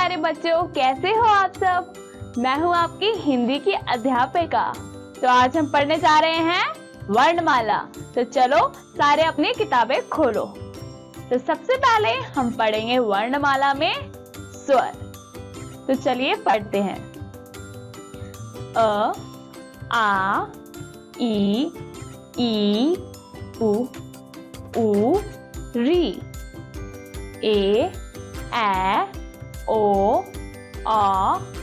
प्यारे बच्चों, कैसे हो आप सब। मैं हूँ आपकी हिंदी की अध्यापिका। तो आज हम पढ़ने जा रहे हैं वर्णमाला। तो चलो सारे अपनी किताबें खोलो। तो सबसे पहले हम पढ़ेंगे वर्णमाला में स्वर। तो चलिए पढ़ते हैं। अ, आ, ई, उ, री, ए, ओ,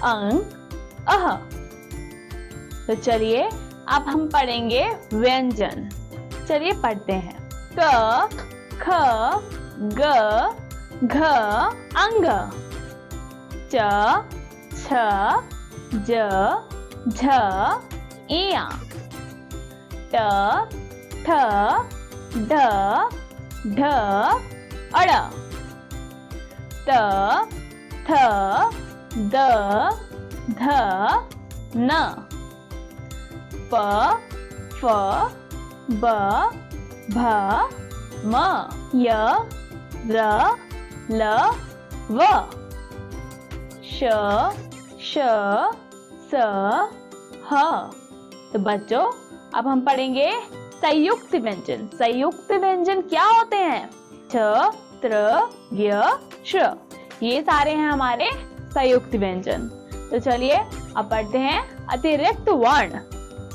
अं, अह। तो चलिए अब हम पढ़ेंगे व्यंजन। चलिए पढ़ते हैं। क, ख, ग, घ, अंग। च, छ, ज, झ, इया। ट, ठ, ढ, ढ, अड़। त, थ, द, ध, न। प, फ, ब, भ, म। य, र, ल, व। श, श, स, ह। तो बच्चों अब हम पढ़ेंगे संयुक्त व्यंजन। संयुक्त व्यंजन क्या होते हैं? छ, त्र, य, श। ये सारे हैं हमारे संयुक्त व्यंजन। तो चलिए अब पढ़ते हैं अतिरिक्त वर्ण।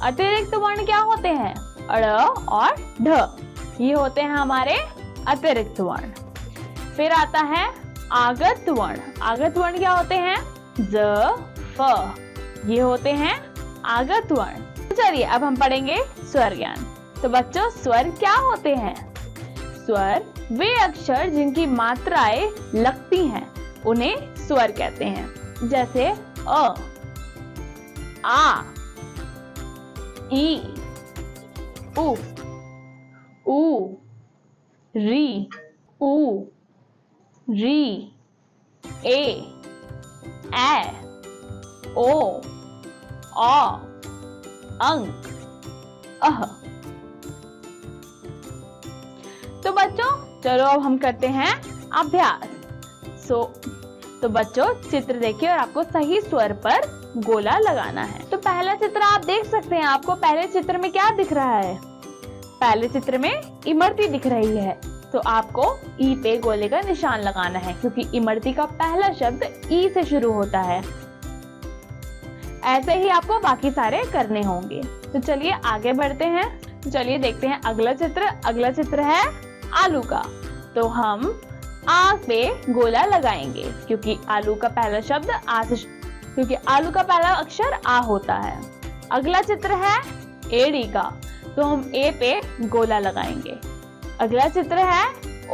अतिरिक्त वर्ण क्या होते हैं? अड़ और ढ। ये होते हैं हमारे अतिरिक्त वर्ण। फिर आता है आगत वर्ण। आगत वर्ण क्या होते हैं? ज, फ। ये होते हैं आगत वर्ण। तो चलिए अब हम पढ़ेंगे स्वर ज्ञान। तो बच्चों स्वर क्या होते हैं? स्वर वे अक्षर जिनकी मात्राएं लगती हैं उन्हें स्वर कहते हैं। जैसे अ, आ, ई, उ, री, ए, ओ, अंक, अह। तो बच्चों चलो अब हम करते हैं अभ्यास। तो बच्चों चित्र देखिए और आपको सही स्वर पर गोला लगाना है। तो पहला चित्र आप देख सकते हैं। आपको पहले चित्र में क्या दिख रहा है? पहले चित्र में इमरती दिख रही है। तो आपको ई पे गोले का निशान लगाना है क्योंकि इमरती का पहला शब्द ई से शुरू होता है। ऐसे ही आपको बाकी सारे करने होंगे। तो चलिए आगे बढ़ते हैं। तो चलिए देखते हैं अगला चित्र। अगला चित्र है आलू का। तो हम आ पे गोला लगाएंगे क्योंकि आलू का पहला शब्द क्योंकि आलू का पहला अक्षर आ होता है। अगला चित्र है एड़ी का। तो हम ए पे गोला लगाएंगे। अगला चित्र है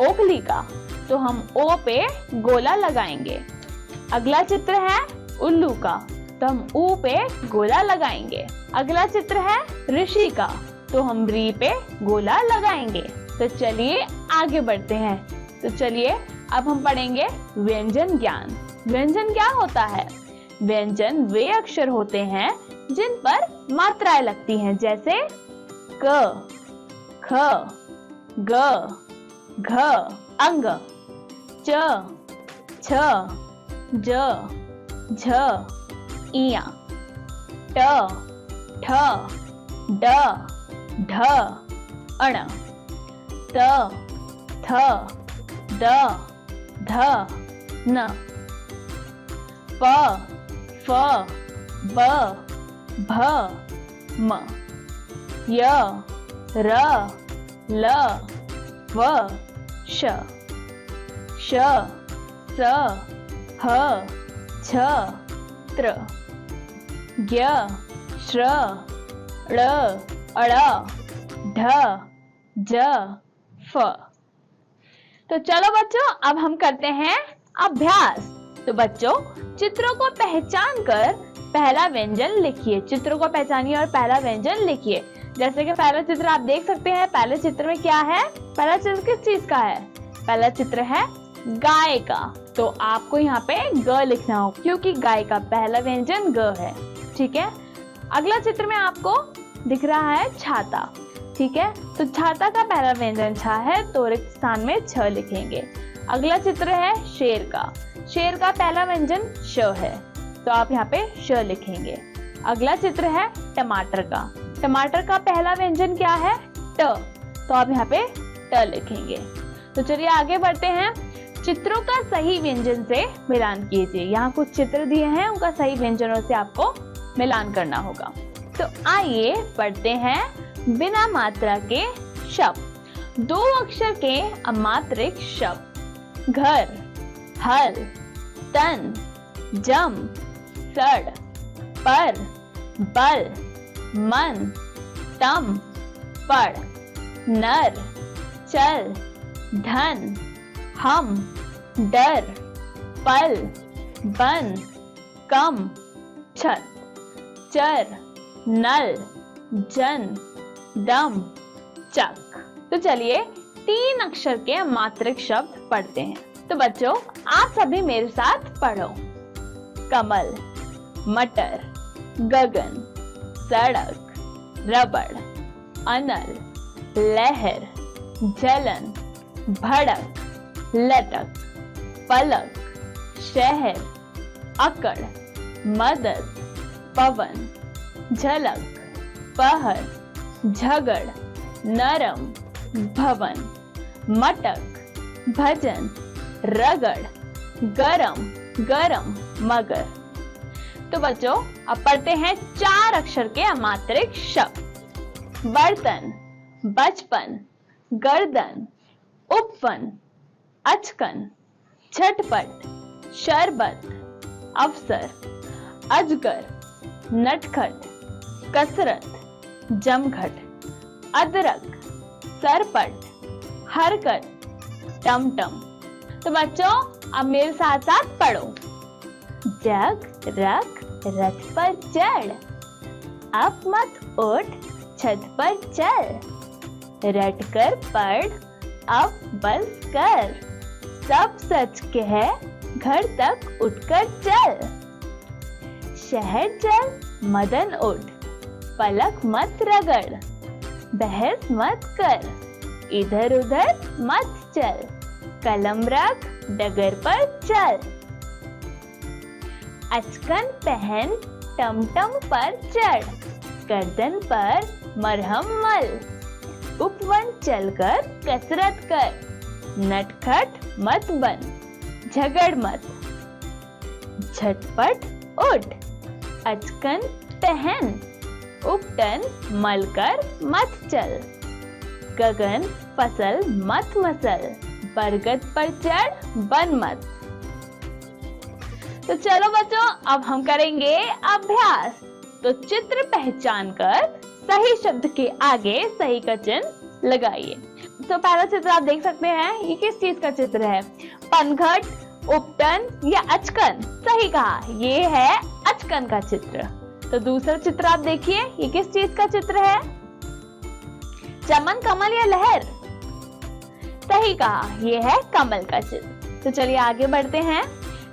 ओखली का। तो हम ओ पे गोला लगाएंगे। अगला चित्र है उल्लू का। तो हम ऊ पे गोला लगाएंगे। अगला चित्र है ऋषि का। तो हम री पे गोला लगाएंगे। तो चलिए आगे बढ़ते हैं। तो चलिए अब हम पढ़ेंगे व्यंजन ज्ञान। व्यंजन क्या होता है? व्यंजन वे अक्षर होते हैं जिन पर मात्राएं लगती हैं। जैसे क, ख, ग, घ, अंग। च, छ, ज, झ, इया। ट, ठ, ड, ढ, अण। त, थ, द, ध, न। प, फ, ब, भ, म। य, र, ल, व, श। श, स, ह, छ, त्र। ज्ञ, श्र, ळ, अळ, ढ, ज, फ। तो चलो बच्चों अब हम करते हैं अभ्यास। तो बच्चों चित्रों को पहचान कर पहला व्यंजन लिखिए। चित्रों को पहचानिए और पहला व्यंजन लिखिए। जैसे कि पहला चित्र आप देख सकते हैं। पहले चित्र में क्या है? पहला चित्र किस चीज का है? पहला चित्र है गाय का। तो आपको यहाँ पे ग लिखना होगा क्योंकि गाय का पहला व्यंजन ग है। ठीक है। अगला चित्र में आपको दिख रहा है छाता। ठीक है। तो छाता का पहला व्यंजन छ है तो रिक्त स्थान में छ लिखेंगे। अगला चित्र है शेर का। शेर का पहला व्यंजन श है, तो आप यहाँ पे श लिखेंगे। अगला चित्र है टमाटर का। टमाटर का पहला व्यंजन क्या है? ट, तो आप यहाँ पे ट लिखेंगे। तो चलिए आगे बढ़ते हैं। चित्रों का सही व्यंजन से मिलान कीजिए। यहाँ कुछ चित्र दिए हैं, उनका सही व्यंजनों से आपको मिलान करना होगा। तो आइए पढ़ते हैं बिना मात्रा के शब्द। 2 अक्षर के अमात्रिक शब्द घर, हल, तन, जम, सड़, पर, बल, मन, तम, पड़, नर, चल, धन, हम, डर, पल, बन, कम, छत, चर, नल, जन, दम, चक। तो चलिए 3 अक्षर के मात्रिक शब्द पढ़ते हैं। तो बच्चों आप सभी मेरे साथ पढ़ो। कमल, मटर, गगन, सड़क, रबड़, अनल, लहर, जलन, भड़क, लटक, पलक, शहर, अकड़, मदद, पवन, झलक, पहर, झगड़, नरम, भवन, मटक, भजन, रगड़, गरम, गरम, मगर। तो बच्चों अब पढ़ते हैं 4 अक्षर के अमात्रिक शब्द। बर्तन, बचपन, गर्दन, उपवन, अचकन, झटपट, शरबत, अवसर, अजगर, नटखट, कसरत, जमघट, अदरक, सरपट, हरकत, टमटम। तो बच्चों अब मेरे साथ साथ पढ़ो। जग रख रथ पर चढ़, अब मत उठ छत पर चल, रट कर पढ़ अब बस कर, सब सच कह घर तक उठकर चल। शहर चल मदन उठ, पलक मत रगड़, बहस मत कर, इधर उधर मत चल, कलम रख डगर पर चल। अचकन पहन टमटम पर चढ़, गर्दन पर मरहम मल, उपवन चलकर कसरत कर, नटखट मत बन, झगड़ मत, झटपट उठ, अचकन पहन, उपटन मलकर मत चल, गगन फसल मत मसल, बरगद पर चढ़ बन मत। तो चलो बच्चों अब हम करेंगे अभ्यास। तो चित्र पहचान कर सही शब्द के आगे सही का चिन्ह लगाइए। तो पहला चित्र आप देख सकते हैं, ये किस चीज का चित्र है? पनघट, उपटन या अचकन? सही कहा, ये है अचकन का चित्र। तो दूसरा चित्र आप देखिए, ये किस चीज का चित्र है? चमन, कमल या लहर? सही कहा, ये है कमल का चित्र। तो चलिए आगे बढ़ते हैं।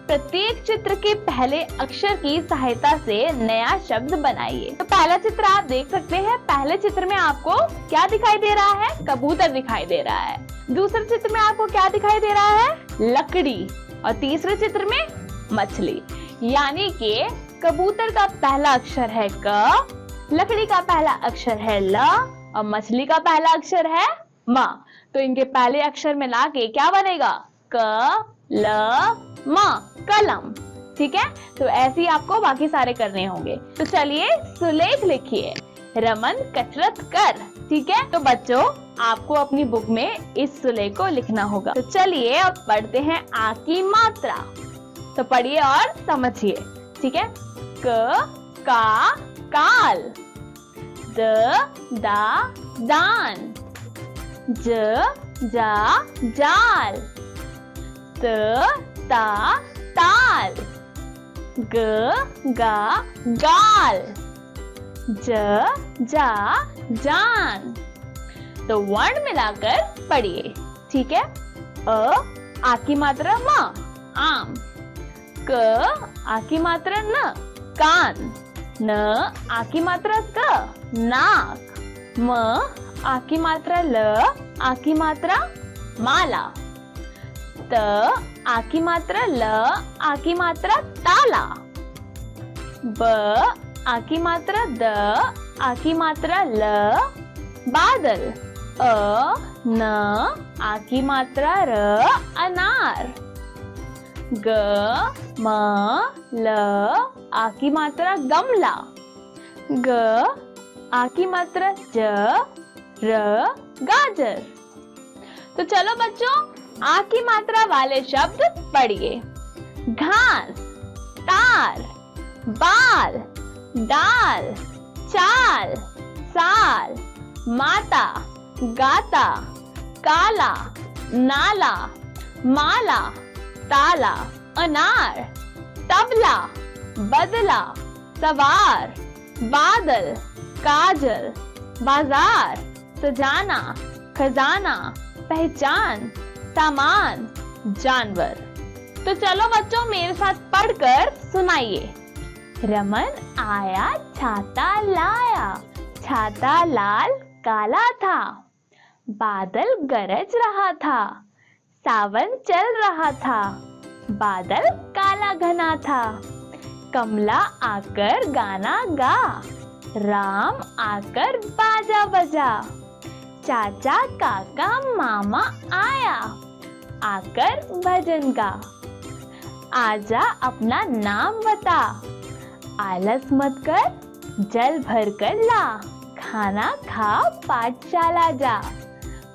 प्रत्येक चित्र के पहले अक्षर की सहायता से नया शब्द बनाइए। तो पहला चित्र आप देख सकते हैं, पहले चित्र में आपको क्या दिखाई दे रहा है? कबूतर दिखाई दे रहा है। दूसरे चित्र में आपको क्या दिखाई दे रहा है? लकड़ी। और तीसरे चित्र में मछली। यानी कि कबूतर का पहला अक्षर है क, लकड़ी का पहला अक्षर है ल और मछली का पहला अक्षर है म। तो इनके पहले अक्षर मिला के क्या बनेगा? क ल म, कलम। ठीक है, तो ऐसे ही आपको बाकी सारे करने होंगे। तो चलिए सुलेख लिखिए, रमन कसरत कर। ठीक है, तो बच्चों आपको अपनी बुक में इस सुलेख को लिखना होगा। तो चलिए अब पढ़ते हैं आ की मात्रा। तो पढ़िए और समझिए। ठीक है, क का काल, द दा दान, ज जा जाल, त ता ताल, ग गा गाल, ज जा जान। तो वर्ण मिलाकर पढ़िए। ठीक है, आ की मात्रा म, आम, क आ की मात्रा न, कान, न आ की मात्रा क, नाक, म आ की मात्रा ल, आ की मात्रा माला, त आ की मात्रा ल, आ की मात्रा ताला। ब आ की मात्रा द, आ की मात्रा ल, बादल। अ न आ की मात्रा र, अनार। ग म ल आ की मात्रा गमला। ग आ की मात्रा ज, र गाजर। तो चलो बच्चों, आ की मात्रा वाले शब्द पढ़िए। घास, तार, बाल, दाल, चाल, साल, माता, गाता, काला, नाला, माला, ताला, अनार, तबला, बदला, सवार, बादल, काजल, बाजार, सजाना, खजाना, पहचान, सामान, जानवर। तो चलो बच्चों, मेरे साथ पढ़कर सुनाइए। रमन आया छाता लाया, छाता लाल काला था। बादल गरज रहा था, सावन चल रहा था। बादल काला घना था। कमला आकर गाना गा, राम आकर बाजा बजा। चाचा काका मामा आया, आकर भजन गा। आजा अपना नाम बता, आलस मत कर, जल भर कर ला। खाना खा पाठशाला जा,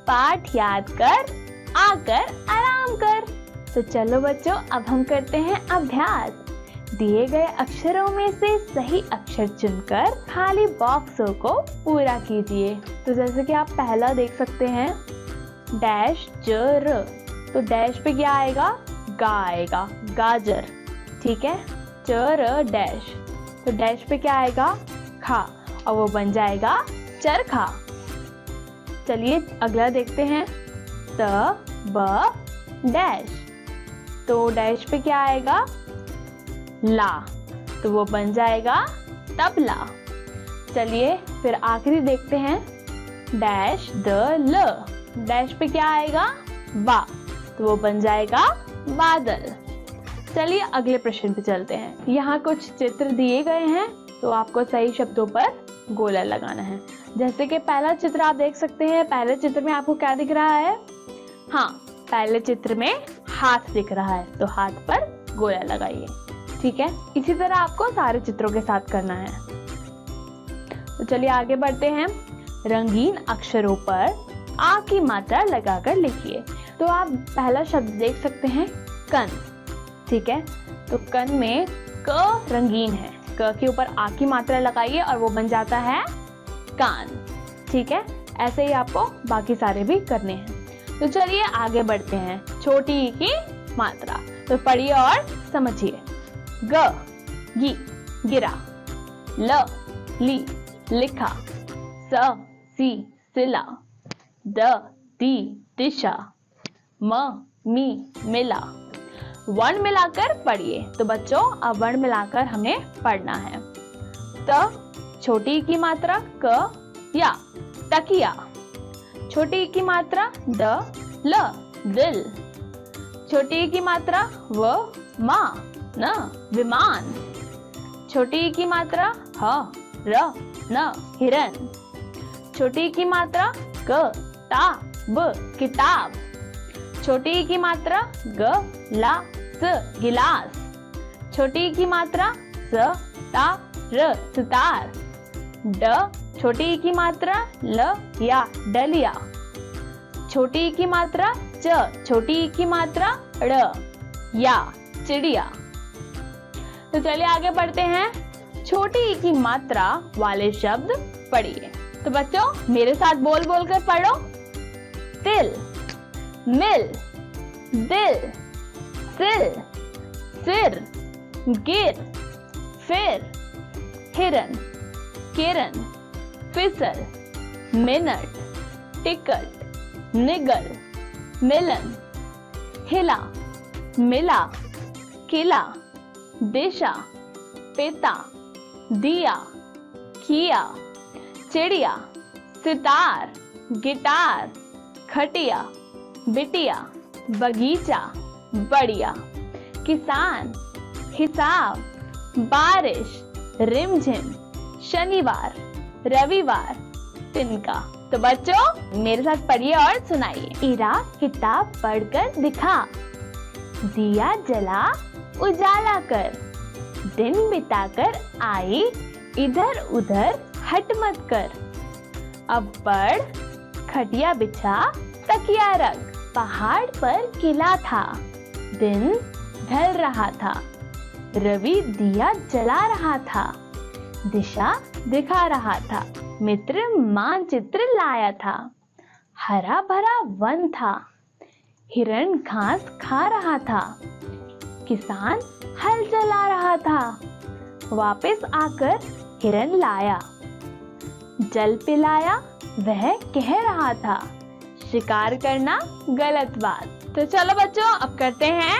पाठ याद कर, आकर आराम कर। तो चलो बच्चों, अब हम करते हैं अभ्यास। दिए गए अक्षरों में से सही अक्षर चुनकर खाली बॉक्सों को पूरा कीजिए। तो जैसे कि आप पहला देख सकते हैं, डैश ज र। तो डैश पे क्या आएगा? गा आएगा, गाजर। ठीक है, च र डैश। तो डैश पे क्या आएगा? खा, और वो बन जाएगा चरखा। चलिए अगला देखते हैं, त ब डैश। तो डैश पे क्या आएगा? ला, तो वो बन जाएगा तबला। चलिए फिर आखिरी देखते हैं, डैश द ल। डैश पे क्या आएगा? बा, तो वो बन जाएगा बादल। चलिए अगले प्रश्न पे चलते हैं। यहाँ कुछ चित्र दिए गए हैं, तो आपको सही शब्दों पर गोला लगाना है। जैसे कि पहला चित्र आप देख सकते हैं। पहले चित्र में आपको क्या दिख रहा है? हाँ, पहले चित्र में हाथ दिख रहा है, तो हाथ पर गोला लगाइए। ठीक है, इसी तरह आपको सारे चित्रों के साथ करना है। तो चलिए आगे बढ़ते हैं। रंगीन अक्षरों पर आ की मात्रा लगाकर लिखिए। तो आप पहला शब्द देख सकते हैं, कन। ठीक है, तो कन में क रंगीन है, क के ऊपर आ की मात्रा लगाइए और वो बन जाता है कान। ठीक है, ऐसे ही आपको बाकी सारे भी करने हैं। तो चलिए आगे बढ़ते हैं। छोटी ई की मात्रा, तो पढ़िए और समझिए। ग गी गिरा, ल ली लिखा, स सी सिला, द दी दिशा, म मी मिला। वर्ण मिलाकर पढ़िए। तो बच्चों, अब वर्ण मिलाकर हमें पढ़ना है। त छोटी की मात्रा क या, तकिया। छोटी की मात्रा द ल, दिल। छोटी की मात्रा व मा न, विमान। छोटी की मात्रा ह र न, हिरन। छोटी की मात्रा क ता ब, किताब। छोटी की मात्रा ग ला स, गिलास। छोटी की मात्रा स ता र, सितार। ड छोटी की मात्रा ल या, डलिया। छोटी की मात्रा च, छोटी की मात्रा ड़ या, चिड़िया। तो चलिए आगे बढ़ते हैं। छोटी की मात्रा वाले शब्द पढ़िए। तो बच्चों, मेरे साथ बोल बोल कर पढ़ो। तिल, मिल, दिल, सिल, सिर, गिर, फिर, हिरन, किरण, फिसल, मिनट, टिकट, निगल, मिलन, हिला, मिला, किला, दिशा, पिता, दिया, किया, चिड़िया, सितार, गिटार, खटिया, बिटिया, बगीचा, बढ़िया। किसान, हिसाब, बारिश, रिमझिम, शनिवार, रविवार, तिनका। तो बच्चों मेरे साथ पढ़िए और सुनाइए। इरा किताब पढ़कर दिखा, दिया जला उजाला कर, दिन बिताकर आई इधर उधर हट मत कर। अब बढ़ खटिया बिछा तकिया रख, पहाड़ पर किला था, दिन ढल रहा था, रवि दिया जला रहा था, दिशा दिखा रहा था, मित्र मानचित्र लाया था, हरा भरा वन था, हिरण घास खा रहा था, किसान हल चला रहा था, वापस आकर हिरण लाया, जल पिलाया वह कह रहा था, शिकार करना गलत बात। तो चलो बच्चों अब करते हैं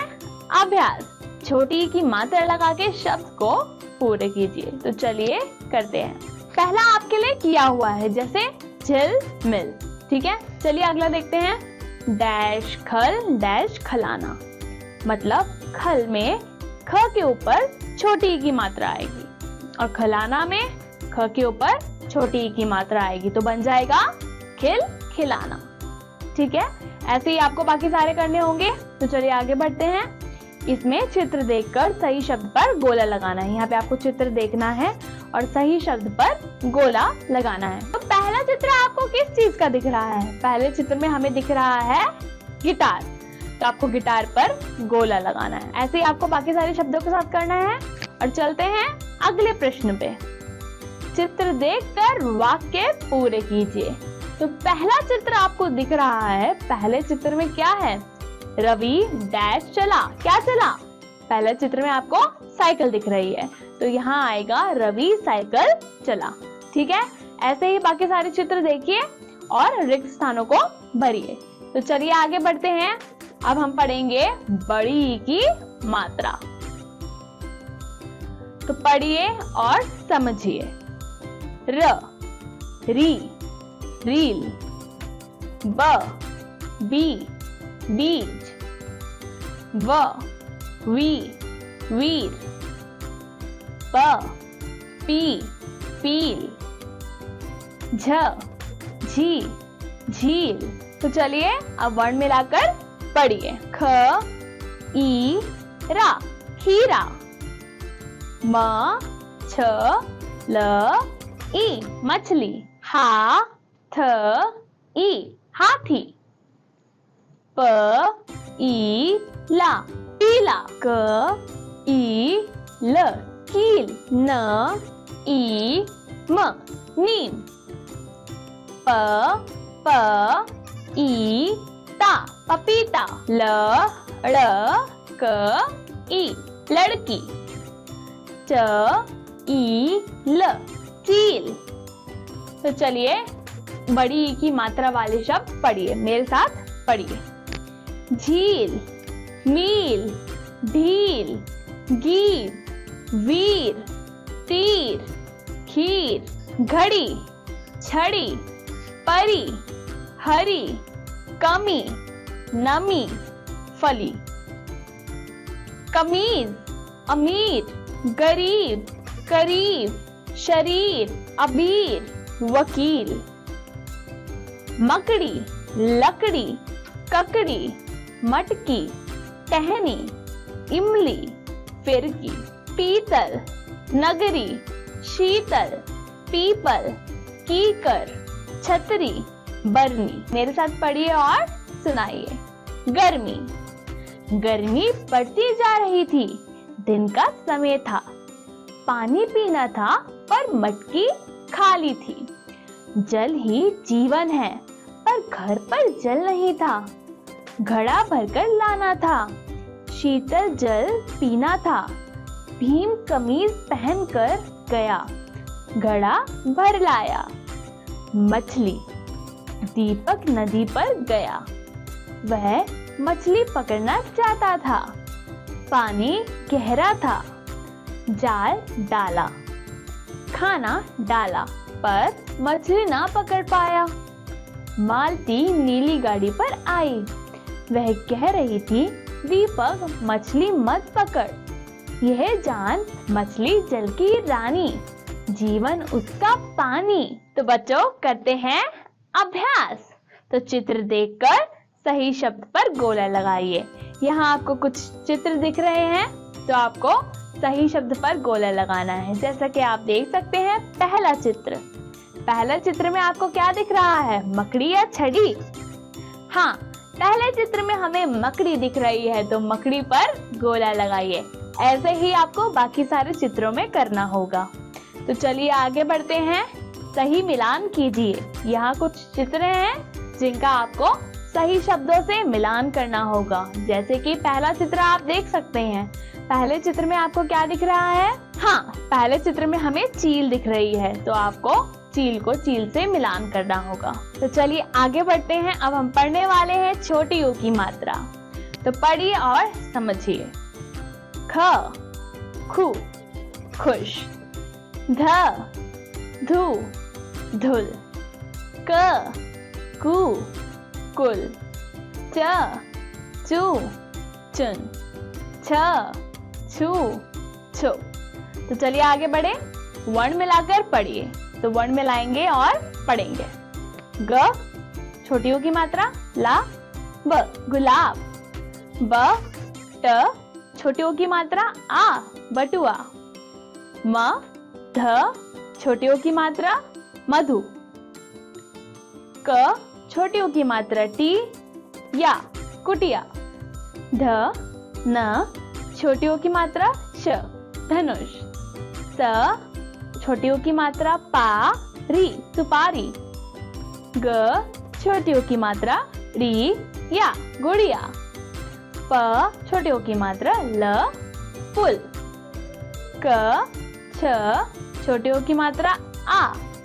अभ्यास। छोटी की मात्रा लगा के शब्द को पूरे कीजिए। तो चलिए करते हैं। पहला आपके लिए किया हुआ है, जैसे झिल मिल, ठीक है। चलिए अगला देखते हैं। डैश खल डैश खलाना, मतलब खल में ख के ऊपर छोटी ई की मात्रा आएगी और खलाना में ख के ऊपर छोटी ई की मात्रा आएगी, तो बन जाएगा खिल खिलाना, ठीक है। ऐसे ही आपको बाकी सारे करने होंगे। तो चलिए आगे बढ़ते हैं। इसमें चित्र देखकर सही शब्द पर गोला लगाना है। यहाँ पे आपको चित्र देखना है और सही शब्द पर गोला लगाना है। तो पहला चित्र आपको किस चीज का दिख रहा है? पहले चित्र में हमें दिख रहा है गिटार, तो आपको गिटार पर गोला लगाना है। ऐसे ही आपको बाकी सारे शब्दों के साथ करना है। और चलते हैं अगले प्रश्न पे। चित्र देखकर वाक्य पूरे कीजिए। तो पहला चित्र आपको दिख रहा है। पहले चित्र में क्या है? रवि डैश चला। क्या चला? पहले चित्र में आपको साइकिल दिख रही है, तो यहाँ आएगा रवि साइकिल चला, ठीक है। ऐसे ही बाकी सारे चित्र देखिए और रिक्त स्थानों को भरिए। तो चलिए आगे बढ़ते हैं। अब हम पढ़ेंगे बड़ी ई की मात्रा। तो पढ़िए और समझिए। र री रील, ब बी बीज, व वी वीर, प पी पील, झ झी झील। तो चलिए अब वर्ण मिलाकर पढ़िए। ख ई रा खीरा, म छ ल ई मछली, हा थ ई हाथी, प ई ला पीला, क ई ल कील, न ई म नीम, प प ई ता पपीता, ल ड़ क ई लड़की, च ई ल चील। तो चलिए बड़ी ई की मात्रा वाले शब्द पढ़िए, मेरे साथ पढ़िए। झील, मील, ढील, गीत, वीर, तीर, खीर, घड़ी, छड़ी, परी, हरी, कमी, नमी, फली, कमीज, अमीर, गरीब, करीब, शरीर, अबीर, वकील, मकड़ी, लकड़ी, ककड़ी, मटकी, टहनी, इमली, फिरकी, पीतल, नगरी, शीतल, पीपल, कीकर, छतरी, बरनी। मेरे साथ पढ़िए और सुनाइए। गर्मी, गर्मी बढ़ती जा रही थी, दिन का समय था, पानी पीना था पर मटकी खाली थी, जल ही जीवन है पर घर पर जल नहीं था, घड़ा भरकर लाना था, शीतल जल पीना था, भीम कमीज पहनकर गया, घड़ा भर लाया, मछली, दीपक नदी पर गया, वह मछली पकड़ना चाहता था, पानी गहरा था, जाल डाला, खाना डाला पर मछली ना पकड़ पाया, मालती नीली गाड़ी पर आई, वह कह रही थी दीपक मछली मत पकड़, यह जान मछली जल की रानी, जीवन उसका पानी। तो बच्चों करते हैं अभ्यास। तो चित्र देखकर सही शब्द पर गोला लगाइए। यहाँ आपको कुछ चित्र दिख रहे हैं, तो आपको सही शब्द पर गोला लगाना है। जैसा कि आप देख सकते हैं पहला चित्र में आपको क्या दिख रहा है, मकड़ी या छड़ी? हाँ, पहले चित्र में हमें मकड़ी दिख रही है, तो मकड़ी पर गोला लगाइए। ऐसे ही आपको बाकी सारे चित्रों में करना होगा। तो चलिए आगे बढ़ते हैं, सही मिलान कीजिए। यहाँ कुछ चित्र हैं जिनका आपको सही शब्दों से मिलान करना होगा। जैसे कि पहला चित्र आप देख सकते हैं। पहले चित्र में आपको क्या दिख रहा है? हाँ, पहले चित्र में हमें चील दिख रही है, तो आपको चील को चील से मिलान करना होगा। तो चलिए आगे बढ़ते हैं। अब हम पढ़ने वाले हैं छोटी ऊ की मात्रा। तो पढ़िए और समझिए। ख, खु, खुश। ध, धु, धुल। क, कु, कुल। च, चू, चुन। छ, छू, छुप। तो चलिए आगे बढ़े, वर्ण मिलाकर पढ़िए। तो वर्ण मिलाएंगे और पढ़ेंगे। ग, छोटी ऊ की मात्रा। ला, ब, गुलाब। ब, ट, छोटी ऊ की मात्रा। आ, बटुआ। म, ध, छोटी ऊ की मात्रा। मधु। क, छोटी ऊ की मात्रा। टी, या, कुटिया। ध, न, छोटी ऊ की मात्रा। श, धनुष। स, छोटी ऊ की मात्रा। पा, री, सुपारी। ग, छोटी ऊ की मात्रा। री, या, गुड़िया। प, छोटी ऊ की मात्रा। ल, फूल। क, छ, छोटी ऊ की मात्रा। आ,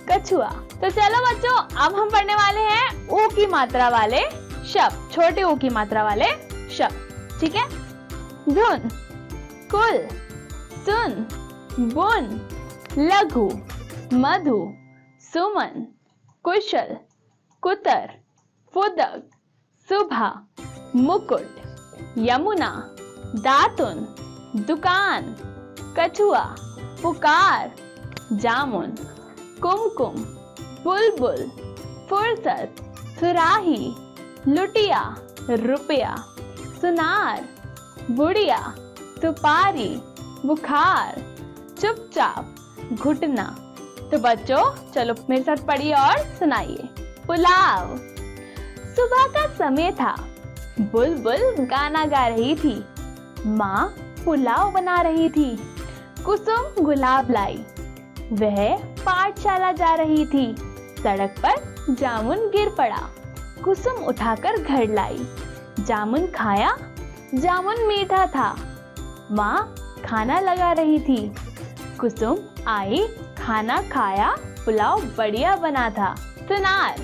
कछुआ। तो चलो बच्चों, अब हम पढ़ने वाले हैं ऊ की मात्रा वाले शब्द, छोटे ऊ की मात्रा वाले शब्द। ठीक है? धुन, कुल, सुन, बुन, लघु, मधु, सुमन, कुशल, कुतर, फुदक, सुबह, मुकुट, यमुना, दातुन, दुकान, कछुआ, पुकार, जामुन, कुमकुम, बुलबुल, फुर्सत, सुराही, लुटिया, रुपया, सुनार, बुढ़िया, सुपारी, बुखार, चुपचाप, घुटना। तो बच्चों चलो मेरे साथ पढ़िए और सुनाइए। पुलाव। सुबह का समय था, बुलबुल गाना गा रही थी, माँ पुलाव बना रही थी। कुसुम गुलाब लाई, वह पाठशाला जा रही थी। सड़क पर जामुन गिर पड़ा, कुसुम उठाकर घर लाई। जामुन खाया, जामुन मीठा था, माँ खाना लगा रही थी। कुसुम आई, खाना खाया, पुलाव बढ़िया बना था। सुनार।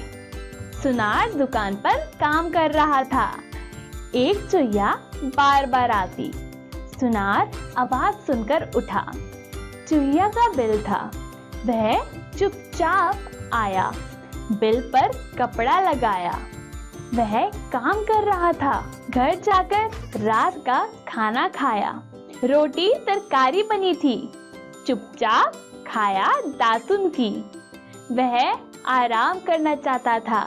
सुनार दुकान पर काम कर रहा था, एक चुहिया बार बार आती। सुनार आवाज सुनकर उठा, चुहिया का बिल था, वह चुपचाप आया, बिल पर कपड़ा लगाया। वह काम कर रहा था, घर जाकर रात का खाना खाया। रोटी तरकारी बनी थी, चुपचाप खाया दातुन की। वह आराम करना चाहता था,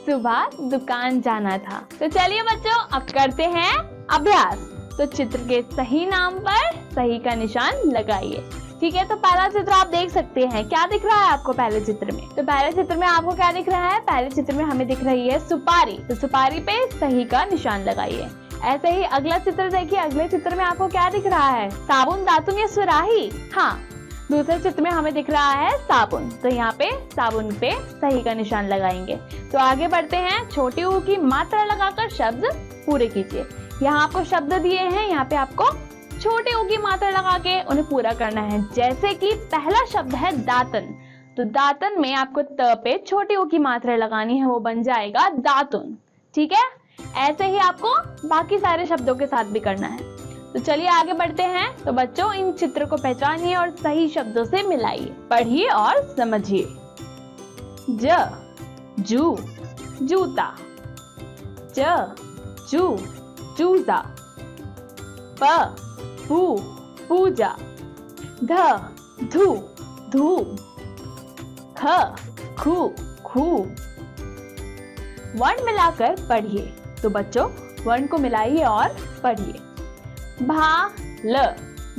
सुबह दुकान जाना था। तो चलिए बच्चों अब करते हैं अभ्यास। तो चित्र के सही नाम पर सही का निशान लगाइए। ठीक है, तो पहला चित्र आप देख सकते हैं, क्या दिख रहा है आपको पहले चित्र में? तो पहले चित्र में आपको क्या दिख रहा है? पहले चित्र में हमें दिख रही है सुपारी, तो सुपारी पे सही का निशान लगाइए। ऐसे ही अगला चित्र देखिए, अगले चित्र में आपको क्या दिख रहा है? साबुन, दातुन या सुराही? हाँ, दूसरे चित्र में हमें दिख रहा है साबुन, तो यहाँ पे साबुन पे सही का निशान लगाएंगे। तो आगे बढ़ते हैं, छोटी ऊ की मात्रा लगाकर शब्द पूरे कीजिए। यहाँ आपको शब्द दिए हैं, यहाँ पे आपको छोटे ऊ की मात्रा लगा के उन्हें पूरा करना है। जैसे कि पहला शब्द है दातन, तो दातन में आपको त पे छोटी ऊ की मात्रा लगानी है, वो बन जाएगा दातुन। ठीक है, ऐसे ही आपको बाकी सारे शब्दों के साथ भी करना है। तो चलिए आगे बढ़ते हैं। तो बच्चों इन चित्र को पहचानिए और सही शब्दों से मिलाइए, पढ़िए और समझिए। ज, जू, जूता। ज, जू, जूता। प पू पूजा, ध धू धूम, ख खू खूब। वर्ण मिलाकर पढ़िए। तो बच्चों वर्ण को मिलाइए और पढ़िए। भा ल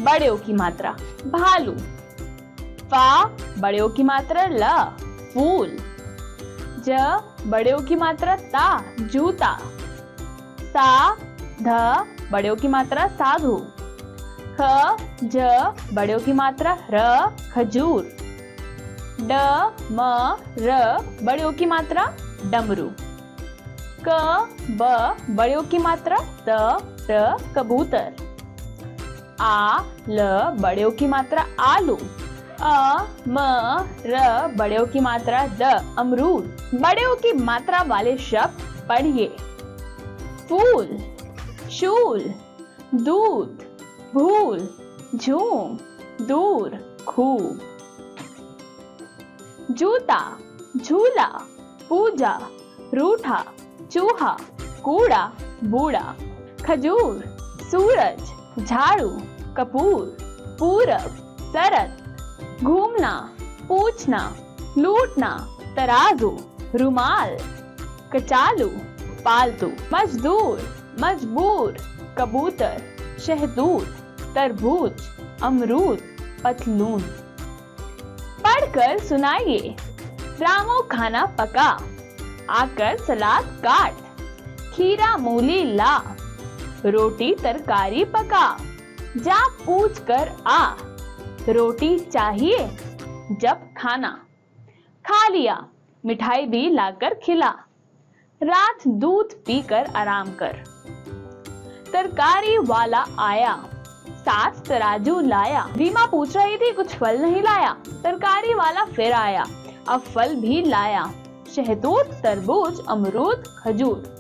बड़े ओ की मात्रा भालू, फा बड़े ओ की मात्रा ल फूल, ज बड़े ओ की मात्रा ता जूता, सा ध बड़े ओ की मात्रा साधु, ख ज बड़े ओ की मात्रा र खजूर, ड म र बड़े ओ की मात्रा डमरू, क ब बड़े ओ की मात्रा त र कबूतर, आ ल बड़े ओ की मात्रा आलू, अ म र बड़े ओ की मात्रा द अमरूद। बड़े ओ की मात्रा वाले शब्द पढ़िए। फूल, शूल, दूध, भूल, झूम, दूर, खूब, जूता, झूला, पूजा, रूठा, चूहा, कूड़ा, बूढ़ा, खजूर, सूरज, झाड़ू, कपूर, पूरब, सरद, घूमना, पूछना, लूटना, तराजू, रुमाल, कचालू, पालतू, मजदूर, मजबूर, कबूतर, शहतूत, तरबूज, अमरूद, पतलून। पढ़कर सुनाइए। रामू खाना पका, आकर सलाद काट, खीरा मूली ला, रोटी तरकारी पका, जा पूछ कर आ, रोटी चाहिए जब खाना, खा लिया मिठाई भी लाकर खिला, रात दूध पीकर आराम कर, तरकारी वाला आया, साथ तराजू लाया, रीमा पूछ रही थी कुछ फल नहीं लाया, तरकारी वाला फिर आया, अब फल भी लाया, शहतूत, तरबूज, अमरूद, खजूर।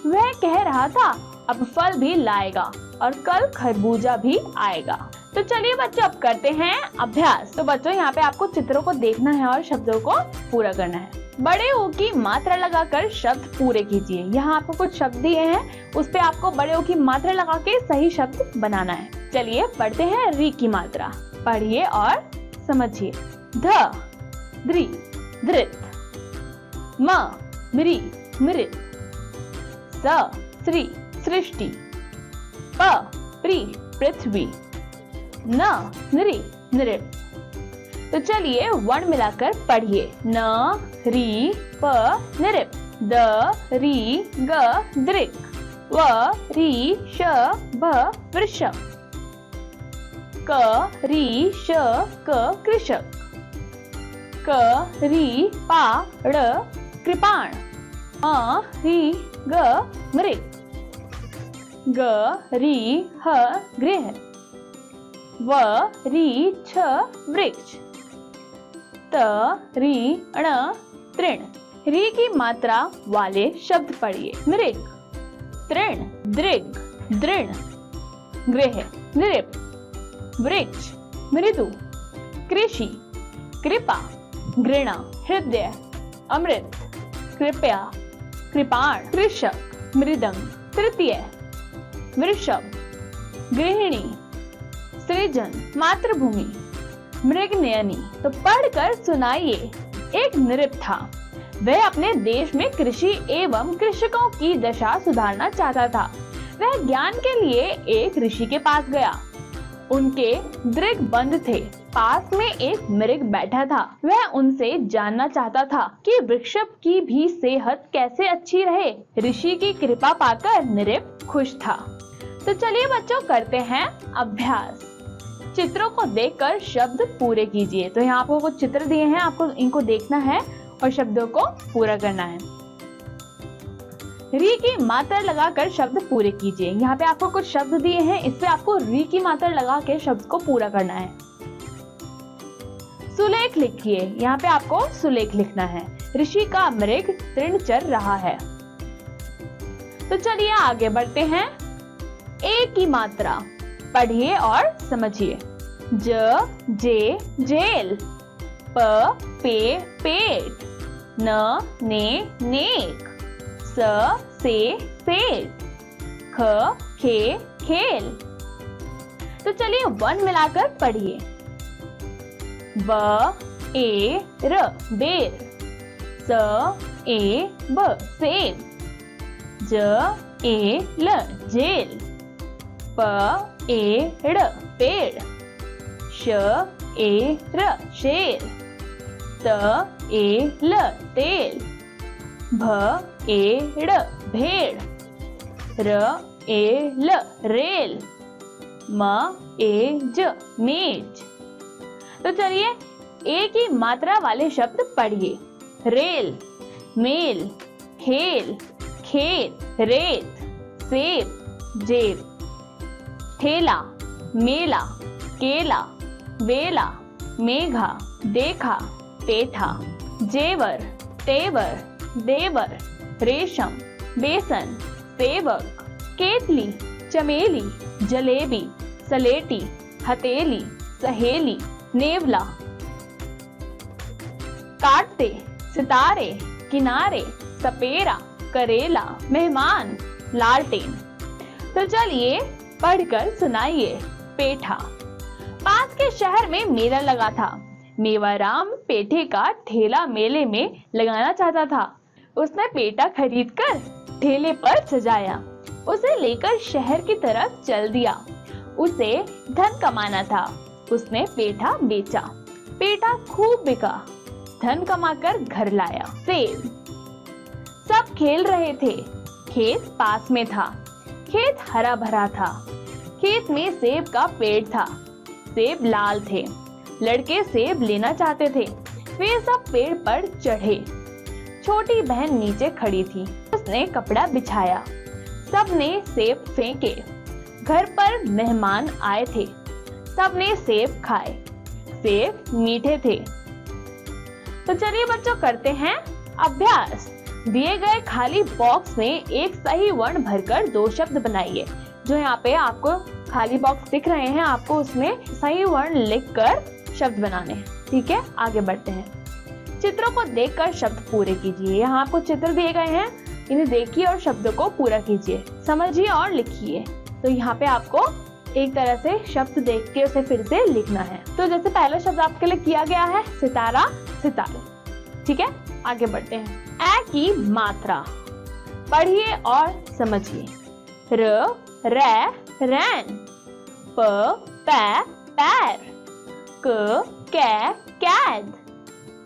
वह कह रहा था अब फल भी लाएगा और कल खरबूजा भी आएगा। तो चलिए बच्चों अब करते हैं अभ्यास। तो बच्चों यहाँ पे आपको चित्रों को देखना है और शब्दों को पूरा करना है। बड़े ओ की मात्रा लगाकर शब्द पूरे कीजिए। यहाँ आपको कुछ शब्द दिए हैं, उस पे आपको बड़े ओ की मात्रा लगा के सही शब्द बनाना है। चलिए पढ़ते हैं री की मात्रा। पढ़िए और समझिए। ध द्रि धृत, म मृ मृत, स श्री सृष्टि, प प्री पृथ्वी, न नृ नृप। तो चलिए वर्ण मिलाकर पढ़िए। न री प नृप, द री ग दृक्, व री श भ वृषभ, क री श क कृषक, क री पा ड़ कृपाण, अ री ग मृग, ग री ह गृह, व री छ वृक्ष, त री ण तृण। री की मात्रा वाले शब्द पढ़िए। मृग, तृण, दृग, दृढ़, गृह, नृप, वृक्ष, मृदु, कृषि, कृपा, घृणा, हृदय, अमृत, कृपया, कृपाण, कृषक, मृदंग, तृतीय, वृषभ, गृहिणी, सृजन, मातृभूमि, मृगनयनी। तो पढ़कर सुनाइए। एक नृप था, वह अपने देश में कृषि एवं कृषकों की दशा सुधारना चाहता था। वह ज्ञान के लिए एक ऋषि के पास गया। उनके दृग बंद थे। पास में एक मृग बैठा था। वह उनसे जानना चाहता था कि वृक्ष की भी सेहत कैसे अच्छी रहे। ऋषि की कृपा पाकर नृप खुश था। तो चलिए बच्चों करते हैं अभ्यास। चित्रों को देखकर शब्द पूरे कीजिए। तो यहाँ आपको कुछ चित्र दिए हैं, आपको इनको देखना है और शब्दों को पूरा करना है। री की मात्रा लगाकर शब्द पूरे कीजिए। यहाँ पे आपको कुछ शब्द दिए हैं, इस पे आपको री की मात्रा लगा के शब्द को पूरा करना है। सुलेख लिखिए। यहाँ पे आपको सुलेख लिखना है। ऋषि का मृग तृण चर रहा है। तो चलिए आगे बढ़ते हैं। ए की मात्रा पढ़िए और समझिए। ज जे जेल, प पे पेट, न ने नेक, स से सेठ, ख खे खेल, तो चलिए वर्ण मिलाकर पढ़िए। ब ए र बेर, स ए ब सेब, ज ए ल जेल, प ए ड़ पेड़, श ए र शेर, त ए ल तेल, भ ए ड़ भेड़, र ए ल रेल, म ए ज मेज। तो चलिए ए की मात्रा वाले शब्द पढ़िए। रेल, मेल, खेल, खेत, रेत, सेब, जेब, ठेला, मेला, केला, बेला, मेघा, देखा, पेठा, जेवर, तेवर, देवर, रेशम, बेसन, सेवक, केतली, चमेली, जलेबी, सलेटी, हथेली, सहेली, नेवला, काटते, सितारे, किनारे, सपेरा, करेला, मेहमान, लालटेन। तो चलिए पढ़कर सुनाइए। पेठा। पास के शहर में मेला लगा था। मेवाराम पेठे का ठेला मेले में लगाना चाहता था। उसने पेठा खरीदकर ठेले पर सजाया, उसे लेकर शहर की तरफ चल दिया। उसे धन कमाना था। उसने पेठा बेचा। पेठा खूब बिका। धन कमाकर घर लाया। सेब। सब खेल रहे थे। खेत पास में था। खेत हरा भरा था। खेत में सेब का पेड़ था। सेब लाल थे। लड़के सेब लेना चाहते थे। वे सब पेड़ पर चढ़े। छोटी बहन नीचे खड़ी थी। उसने कपड़ा बिछाया। सबने सेब फेंके। घर पर मेहमान आए थे। सबने सेब खाए। सेब मीठे थे। तो चलिए बच्चों करते हैं अभ्यास। दिए गए खाली बॉक्स में एक सही वर्ण भरकर दो शब्द बनाइए। जो यहाँ पे आपको खाली बॉक्स दिख रहे हैं, आपको उसमें सही वर्ण लिखकर शब्द बनाने हैं। ठीक है, आगे बढ़ते हैं। चित्रों को देखकर शब्द पूरे कीजिए। यहाँ आपको चित्र दिए गए हैं, इन्हें देखिए और शब्दों को पूरा कीजिए, समझिए और लिखिए। तो यहाँ पे आपको एक तरह से शब्द देख के उसे फिर से लिखना है। तो जैसे पहला शब्द आपके लिए किया गया है सितारा, सितारे। ठीक है, आगे बढ़ते हैं। ए की मात्रा पढ़िए और समझिए। र रै रैन, प पै पैर, क कै कैद,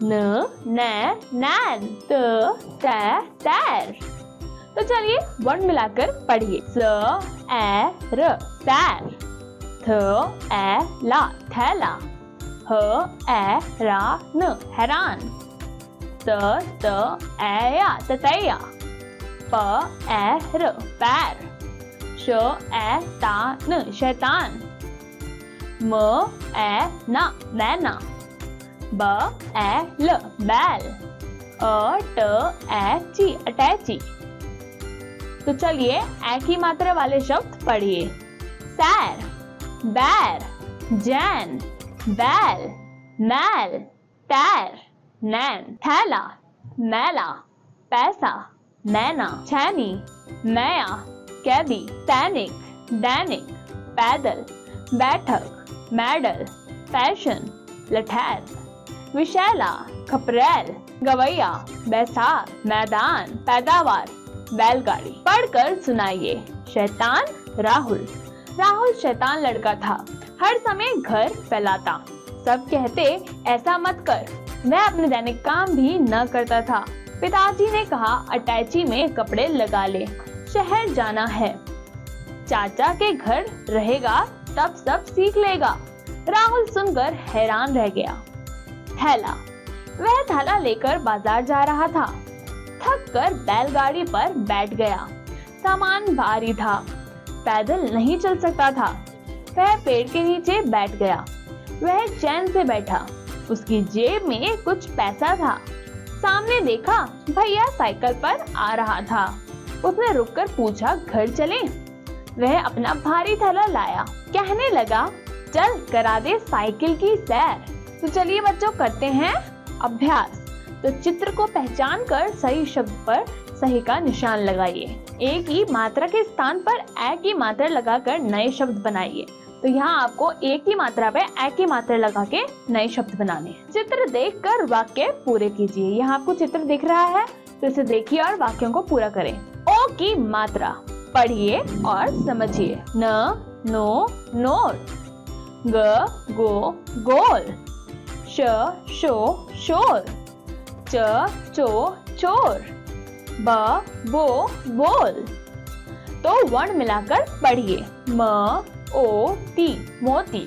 न नै नैन, त तै तैर। तो चलिए वर्ण मिलाकर पढ़िए। स ए र सैर, थ ए ला थैला, ह ए रा न हैरान, त ए या ततैया, प ए र पैर, श ए ता न शैतान, म ए ना मैना, ब ए ल बैल, अ ट ए ची अटैची। तो चलिए ए की मात्रा वाले शब्द पढ़िए। सैर, बैर, जैन, बैल, मैल, तैर, नैन, थैला, मैला, पैसा, मैना, छैनी, मैया, कैदी, सैनिक, दैनिक, पैदल, बैठक, मैडल, फैशन, लठैर, विशैला, खपरैल, गवैया, बैसार, मैदान, पैदावार, बैलगाड़ी। पढ़कर सुनाइए। शैतान राहुल। राहुल शैतान लड़का था। हर समय घर फैलाता। सब कहते ऐसा मत कर। वह अपने दैनिक काम भी न करता था। पिताजी ने कहा अटैची में कपड़े लगा ले, शहर जाना है। चाचा के घर रहेगा तब सब सीख लेगा। राहुल सुनकर हैरान रह गया। थैला। वह थैला लेकर बाजार जा रहा था। थक कर बैलगाड़ी पर बैठ गया। सामान भारी था। पैदल नहीं चल सकता था। वह पेड़ के नीचे बैठ गया। वह चैन से बैठा। उसकी जेब में कुछ पैसा था। सामने देखा भैया साइकिल पर आ रहा था। उसने रुककर पूछा घर चलें? वह अपना भारी थैला लाया। कहने लगा चल करा दे साइकिल की सैर। तो चलिए बच्चों करते हैं अभ्यास। तो चित्र को पहचान कर सही शब्द पर सही का निशान लगाइए। ए की मात्रा के स्थान पर ए की मात्रा लगाकर नए शब्द बनाइए। तो यहाँ आपको एक ही मात्रा पे एक ही मात्रा लगा के नए शब्द बनाने हैं। चित्र देखकर वाक्य पूरे कीजिए। यहाँ आपको चित्र दिख रहा है तो इसे देखिए और वाक्यों को पूरा करें। ओ की मात्रा पढ़िए और समझिए। न नो नोट, ग गो गोल, श शो शोर, च चो चोर, ब बो बोल। तो वर्ण मिलाकर पढ़िए। म ओ ती मोती,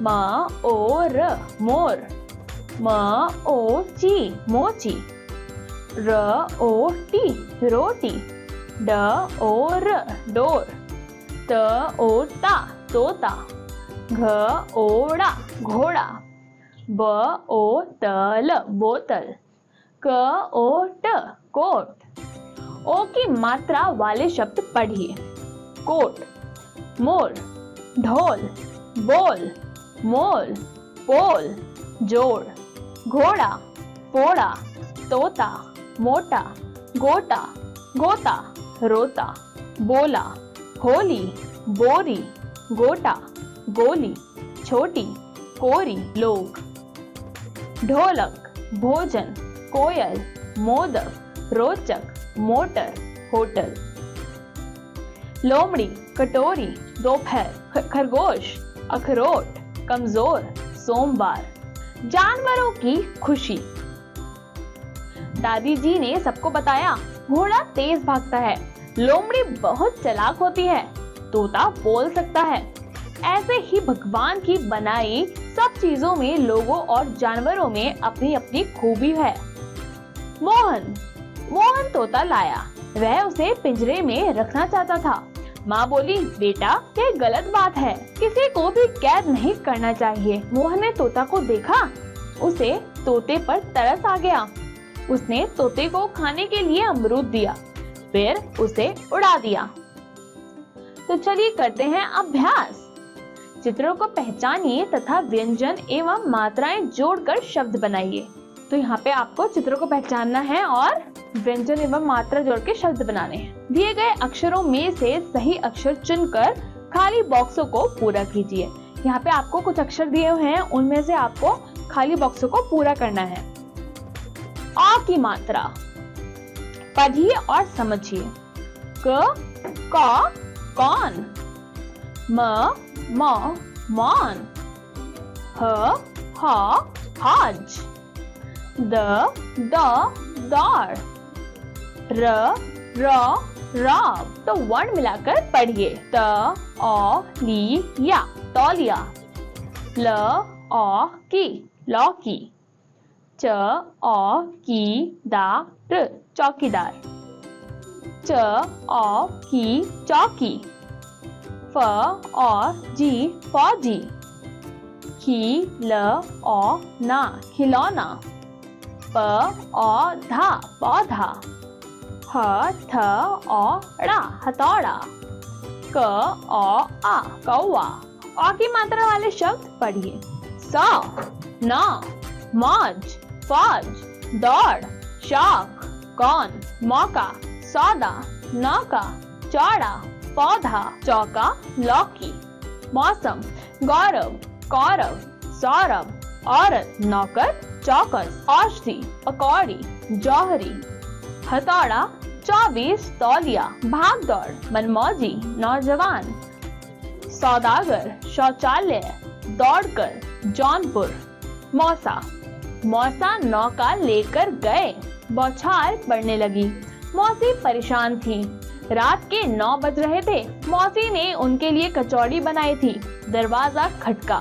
म ओ र मोर, म ओ ची मोची, र ओ टी रोटी, ड ओ र डोर, त ओ ता तोता, घ ओड़ा घोड़ा, ब ओ तल बोतल, क ओ ट कोट। ओ की मात्रा वाले शब्द पढ़िए। कोट, मोर, ढोल, बोल, मोल, पोल, जोड़, घोड़ा, पोड़ा, तोता, मोटा, गोटा, गोता, रोता, बोला, होली, बोरी, गोटा, गोली, छोटी, कोरी, लोग। ढोलक, भोजन, कोयल, मोदक, रोचक, मोटर, होटल। लोमड़ी, कटोरी, दोपहर, खरगोश, अखरोट, कमजोर, सोमवार। जानवरों की खुशी। दादी जी ने सबको बताया, घोड़ा तेज भागता है, लोमड़ी बहुत चालाक होती है, तोता बोल सकता है। ऐसे ही भगवान की बनाई सब चीजों में लोगों और जानवरों में अपनी अपनी खूबी है। मोहन, मोहन तोता लाया, वह उसे पिंजरे में रखना चाहता था। माँ बोली, बेटा ये गलत बात है, किसी को भी कैद नहीं करना चाहिए। मोहन ने तोता को देखा, उसे तोते पर तरस आ गया। उसने तोते को खाने के लिए अमरूद दिया, फिर उसे उड़ा दिया। तो चलिए करते हैं अभ्यास। चित्रों को पहचानिए तथा व्यंजन एवं मात्राएं जोड़कर शब्द बनाइए। तो यहाँ पे आपको चित्रों को पहचानना है और व्यंजन एवं मात्रा जोड़ के शब्द बनाने हैं। दिए गए अक्षरों में से सही अक्षर चुनकर खाली बॉक्सों को पूरा कीजिए। यहाँ पे आपको कुछ अक्षर दिए हुए हैं, उनमें से आपको खाली बॉक्सों को पूरा करना है। आ की मात्रा पढ़िए और समझिए। क क कौन, म मौन, ह हज, द दौड़, र रॉब। तो वर्ण मिलाकर पढ़िए। त औ ली या तौलिया, ल औ की लौकी, च औ की दार चौकीदार, च औ की चौकी, फ और जी फौजी, खी ल औ ना खिलौना, प औ धा पौधा, ह थ औ ड़ा हथौड़ा, क औ आ कौआ। औ की मात्रा वाले शब्द पढ़िए। सौ, नौ, मौज, फौज, दौड़, शौक, कौन, मौका, सौदा, नौका, चौड़ा, पौधा, चौका, लौकी। मौसम, गौरव, कौरव, सौरभ, औरत, नौकर, चौकस, औषधि, पकौड़ी, जौहरी। हथौड़ा, 24 तौलिया, भाग दौड़, मनमौजी, नौजवान। सौदागर, शौचालय, दौड़कर, जौनपुर। मौसा, मौसा नौका लेकर गए, बौछार पड़ने लगी। मौसी परेशान थी, रात के 9 बज रहे थे। मौसी ने उनके लिए कचौड़ी बनाई थी। दरवाजा खटका,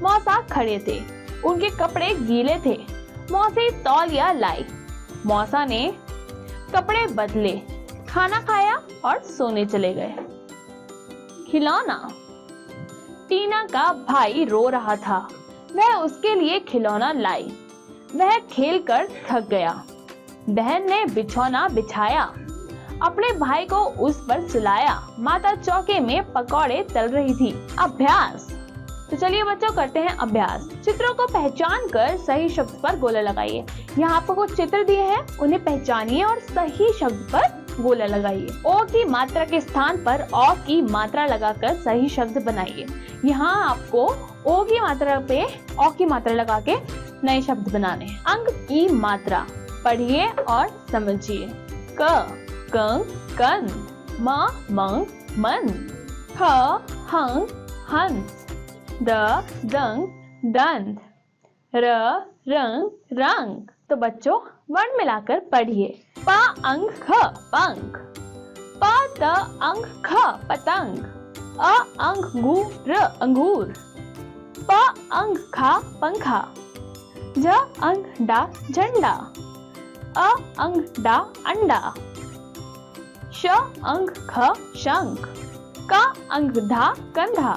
मौसा खड़े थे, उनके कपड़े गीले थे। मौसी तौलिया लाई, मौसा ने कपड़े बदले, खाना खाया और सोने चले गए। खिलौना, टीना का भाई रो रहा था, वह उसके लिए खिलौना लाई। वह खेलकर थक गया। बहन ने बिछौना बिछाया, अपने भाई को उस पर सुलाया। माता चौके में पकौड़े तल रही थी। अभ्यास। तो चलिए बच्चों करते हैं अभ्यास। चित्रों को पहचान कर सही शब्द पर गोला लगाइए। यहाँ आपको कुछ चित्र दिए हैं, उन्हें पहचानिए और सही शब्द पर गोला लगाइए। ओ की मात्रा के स्थान पर औ की मात्रा लगाकर सही शब्द बनाइए। यहाँ आपको ओ की मात्रा पे औ की मात्रा लगा के नए शब्द बनाने हैं। अंक की मात्रा पढ़िए और समझिए। क कंग कंद, म मंग मन, ह हंग हंस, द दंग दंत, र रंग रंग। तो बच्चों वर्ण मिलाकर पढ़िए। प अंग ख पंख, प त अंग ख पतंग, अ अंग गु र अंगूर, प अंग खा पंखा, ज अंग डा झंडा, अ अंग डा अंडा, श अंग ख शंख, क अंग धा कंधा,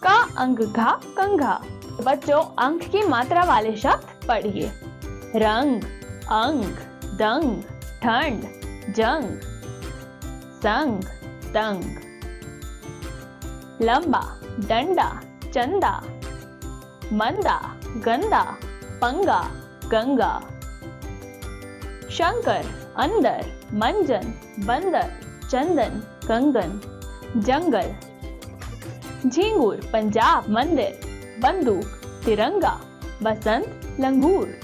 क अंग घा कंघा। बच्चों अंक की मात्रा वाले शब्द पढ़िए। रंग, अंग, दंग, ठंड, जंग, संग, तंग, लंबा, डंडा, चंदा, मंदा, गंदा, पंगा, गंगा, शंकर, अंदर, मंजन, बंदर, चंदन, कंगन, जंगल, झींगुर, पंजाब, मंदिर, बंदूक, तिरंगा, बसंत, लंगूर,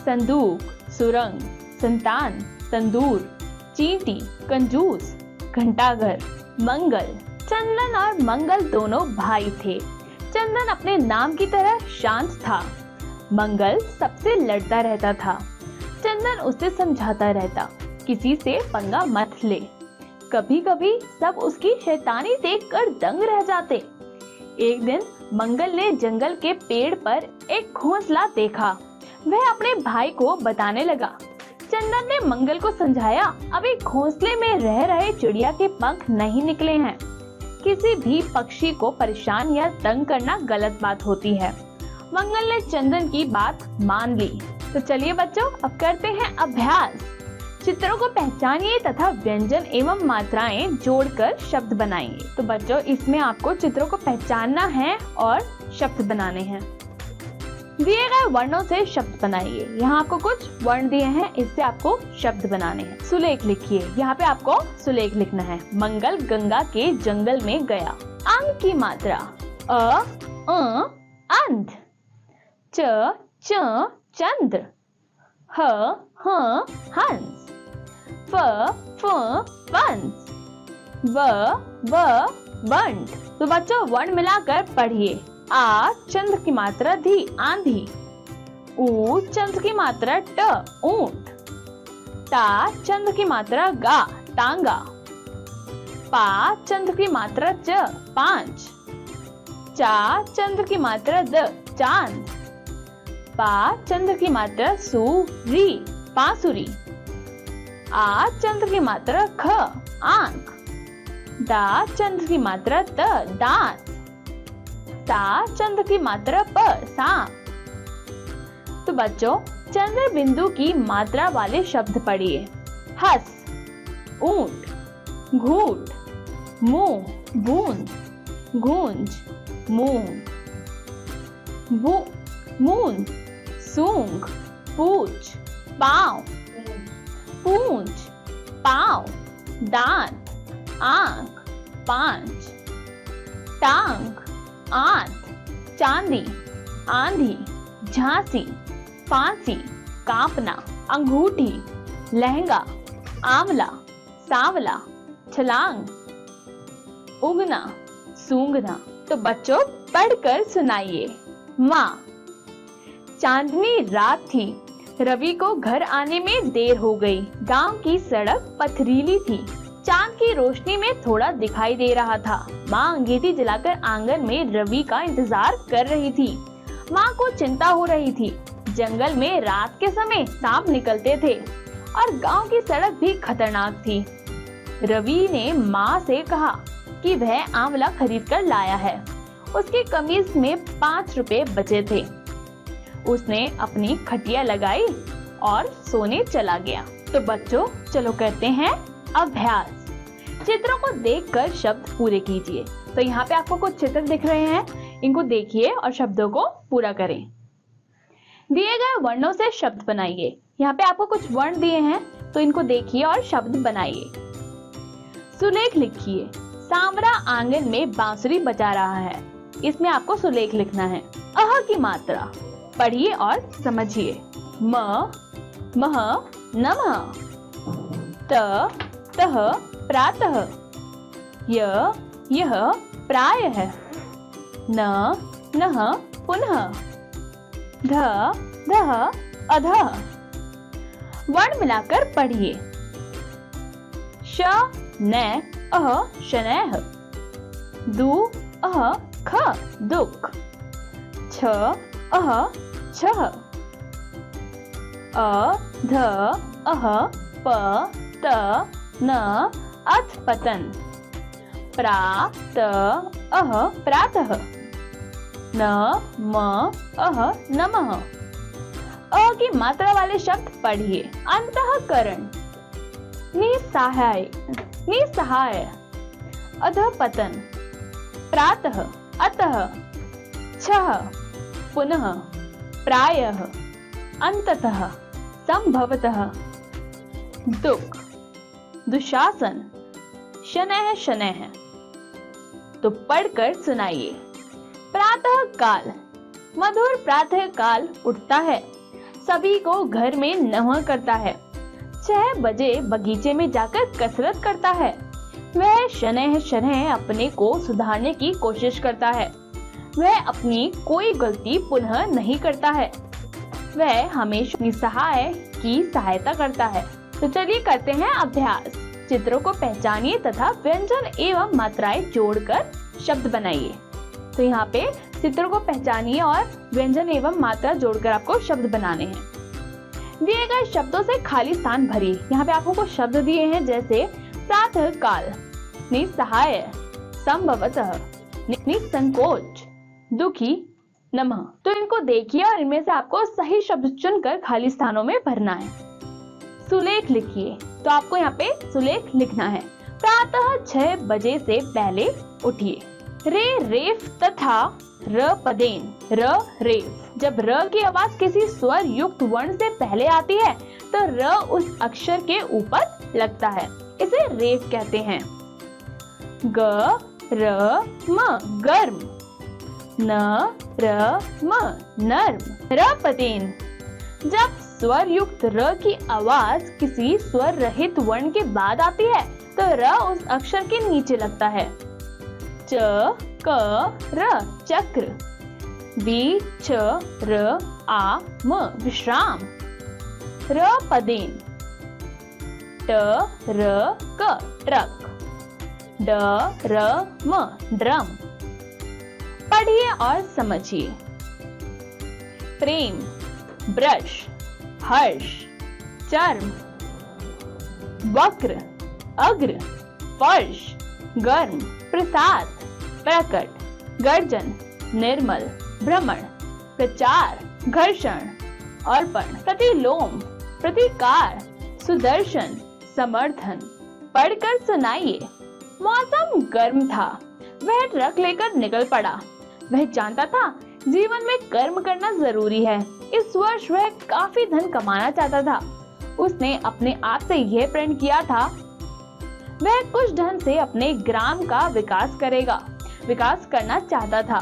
संदूक, सुरंग, संतान, तंदूर, चींटी, कंजूस, घंटाघर, मंगल। चंदन और मंगल दोनों भाई थे। चंदन अपने नाम की तरह शांत था। मंगल सबसे लड़ता रहता था। चंदन उसे समझाता रहता, किसी से पंगा मत ले। कभी कभी सब उसकी शैतानी देखकर दंग रह जाते। एक दिन मंगल ने जंगल के पेड़ पर एक घोंसला देखा। वह अपने भाई को बताने लगा। चंदन ने मंगल को समझाया, अभी घोंसले में रह रहे चिड़िया के पंख नहीं निकले हैं। किसी भी पक्षी को परेशान या तंग करना गलत बात होती है। मंगल ने चंदन की बात मान ली। तो चलिए बच्चों अब करते हैं अभ्यास। चित्रों को पहचानिए तथा व्यंजन एवं मात्राएं जोड़कर शब्द बनाएंगे। तो बच्चों इसमें आपको चित्रों को पहचानना है और शब्द बनाने हैं। दिए गए वर्णों से शब्द बनाइए। यहाँ आपको कुछ वर्ण दिए हैं, इससे आपको शब्द बनाने हैं। सुलेख लिखिए। यहाँ पे आपको सुलेख लिखना है। मंगल गंगा के जंगल में गया। अंक की मात्रा अंध, च चंद्र, ह हंस, फ फंस, व बंट। तो बच्चों वर्ण मिलाकर पढ़िए। आ चंद्र की मात्रा धी आंधी, ऊ चंद्र की मात्रा ट ऊंट, ता चंद्र की मात्रा गा टांगा, पा चंद्र की मात्रा च पांच, चा चंद्र की मात्रा द चांद, पा चंद्र की मात्रा सु री बांसुरी, आ चंद्र की मात्रा ख आंख, दा चंद्र की मात्रा त दांत, सा चंद्र की मात्रा प सांप। तो बच्चों चंद्र बिंदु की मात्रा वाले शब्द पढ़िए। हंस, ऊंट, घूट, मुंह, बूंद, गूंज, मूंग, मूंद, सूंघ, पूछ, पांव, पूंछ, पांव, दांत, आंख, पांच, टांग, आंत, चांदी, आंधी, झांसी, फांसी, कांपना, अंगूठी, लहंगा, आंवला, सांवला, छलांग, उगना, सूंघना। तो बच्चों पढ़कर सुनाइए। माँ, चांदनी रात थी। रवि को घर आने में देर हो गई। गांव की सड़क पथरीली थी। चांद की रोशनी में थोड़ा दिखाई दे रहा था। माँ अंगीठी जलाकर आंगन में रवि का इंतजार कर रही थी। माँ को चिंता हो रही थी। जंगल में रात के समय सांप निकलते थे और गांव की सड़क भी खतरनाक थी। रवि ने माँ से कहा कि वह आंवला खरीद कर लाया है। उसकी कमीज में 5 रुपए बचे थे। उसने अपनी खटिया लगाई और सोने चला गया। तो बच्चों चलो करते हैं अभ्यास। चित्रों को देखकर शब्द पूरे कीजिए। तो यहाँ पे आपको कुछ चित्र दिख रहे हैं, इनको देखिए और शब्दों को पूरा करें। दिए गए वर्णों से शब्द बनाइए। यहाँ पे आपको कुछ वर्ण दिए हैं, तो इनको देखिए और शब्द बनाइए। सुलेख लिखिए। सांवरा आंगन में बांसुरी बजा रहा है। इसमें आपको सुलेख लिखना है। अह की मात्रा पढ़िए और समझिए। म मह नमः, त तह प्रातः, यह प्रायः, न नः पुनः, ध धः अधः। वर्ण मिलाकर पढ़िए। श न अह शनैः, दु अह ख दुख, छ अह छः, अ ध अह प त न अथ पतन, प्रा त अह प्रातः, न म अह नमः। अ की मात्रा वाले शब्द पढ़िए। अंतःकरण, निसहाय निसहाय, अधःपतन, प्रातः अतः, छः पुनः, प्रायः, अंततः, संभवतः, दुख, दुशासन, शनैः शनैः। तो पढ़कर सुनाइए। प्रातः काल, मधुर प्रातः काल उठता है, सभी को घर में नमः करता है। 6 बजे बगीचे में जाकर कसरत करता है। वह शनैः शनैः अपने को सुधारने की कोशिश करता है। वह अपनी कोई गलती पुनः नहीं करता है। वह हमेशा निसहाय की सहायता करता है। तो चलिए करते हैं अभ्यास। चित्रों को पहचानिए तथा व्यंजन एवं मात्राएं जोड़कर शब्द बनाइए। तो यहाँ पे चित्रों को पहचानिए और व्यंजन एवं मात्रा जोड़कर आपको शब्द बनाने हैं। दिए गए शब्दों से खाली स्थान भरिए। यहाँ पे आपको कुछ शब्द दिए हैं जैसे प्रातः काल, निसहाय, संभवतः, निसंकोच, दुखी, नमः। तो इनको देखिए और इनमें से आपको सही शब्द चुनकर खाली स्थानों में भरना है। सुलेख लिखिए। तो आपको यहाँ पे सुलेख लिखना है। प्रातः 6 बजे से पहले उठिए। रे रेफ तथा र पदेन, र रेफ। जब र की आवाज किसी स्वर युक्त वर्ण से पहले आती है तो र उस अक्षर के ऊपर लगता है, इसे रेफ कहते हैं। ग र म गर्म, न र म नर्म, र पदेन। जब स्वर युक्त र की आवाज किसी स्वर रहित वर्ण के बाद आती है तो र उस अक्षर के नीचे लगता है। च क र चक्र, बी छ र आ म विश्राम, र पदेन। ट र क ट्रक, ड र म ड्रम। पढ़िए और समझिए। प्रेम, ब्रश, हर्ष, चर्म, वक्र, अग्र, फर्श, गर्म, प्रसाद, प्रकट, गर्जन, निर्मल, भ्रमण, प्रचार, घर्षण, अर्पण, प्रतिलोम, प्रतिकार, सुदर्शन, समर्थन। पढ़कर सुनाइए। मौसम गर्म था। वह ट्रक लेकर निकल पड़ा। वह जानता था जीवन में कर्म करना जरूरी है। इस वर्ष वह काफी धन कमाना चाहता था। उसने अपने आप से यह प्रण किया था वह कुछ धन से अपने ग्राम का विकास करना चाहता था।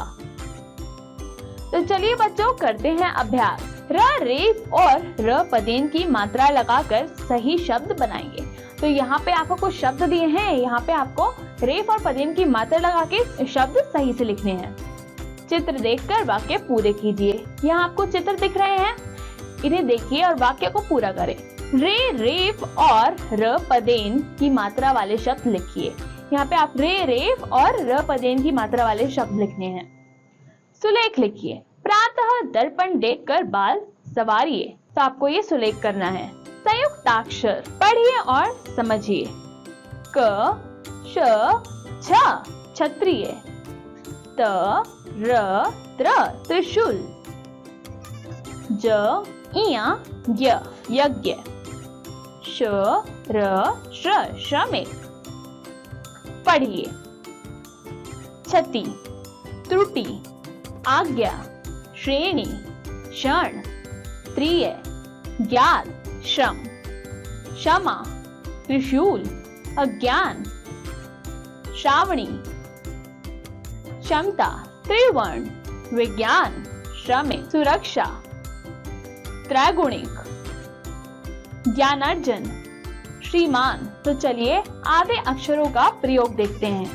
तो चलिए बच्चों करते हैं अभ्यास। र रेफ और र पदेन की मात्रा लगाकर सही शब्द बनाएंगे। तो यहाँ पे आपको कुछ शब्द दिए हैं। यहाँ पे आपको रेफ और पदेन की मात्रा लगा के शब्द सही से लिखने हैं। चित्र देखकर वाक्य पूरे कीजिए। यहाँ आपको चित्र दिख रहे हैं, इन्हें देखिए और वाक्य को पूरा करें। रे रेफ और र पदेन की मात्रा वाले शब्द लिखिए। यहाँ पे आप रे रेफ और र पदेन की मात्रा वाले शब्द लिखने हैं। सुलेख लिखिए। प्रातः दर्पण देखकर बाल संवारिए। तो आपको ये सुलेख करना है। संयुक्ताक्षर पढ़िए और समझिए। क श छ क्षत्रिय, त र त्र त्रिशूल, ज इया य यज्ञ, श र श्र श्रमिक। पढ़िए। क्षति, त्रुटि, आज्ञा, श्रेणी, क्षण, त्रिय, ज्ञात, श्रम, क्षमा, त्रिशूल, अज्ञान, श्रावणी, क्षमता, त्रिवर्ण, विज्ञान, श्रमिक, सुरक्षा, त्रैगुणिक, ज्ञानार्जन, श्रीमान। तो चलिए आधे अक्षरों का प्रयोग देखते हैं।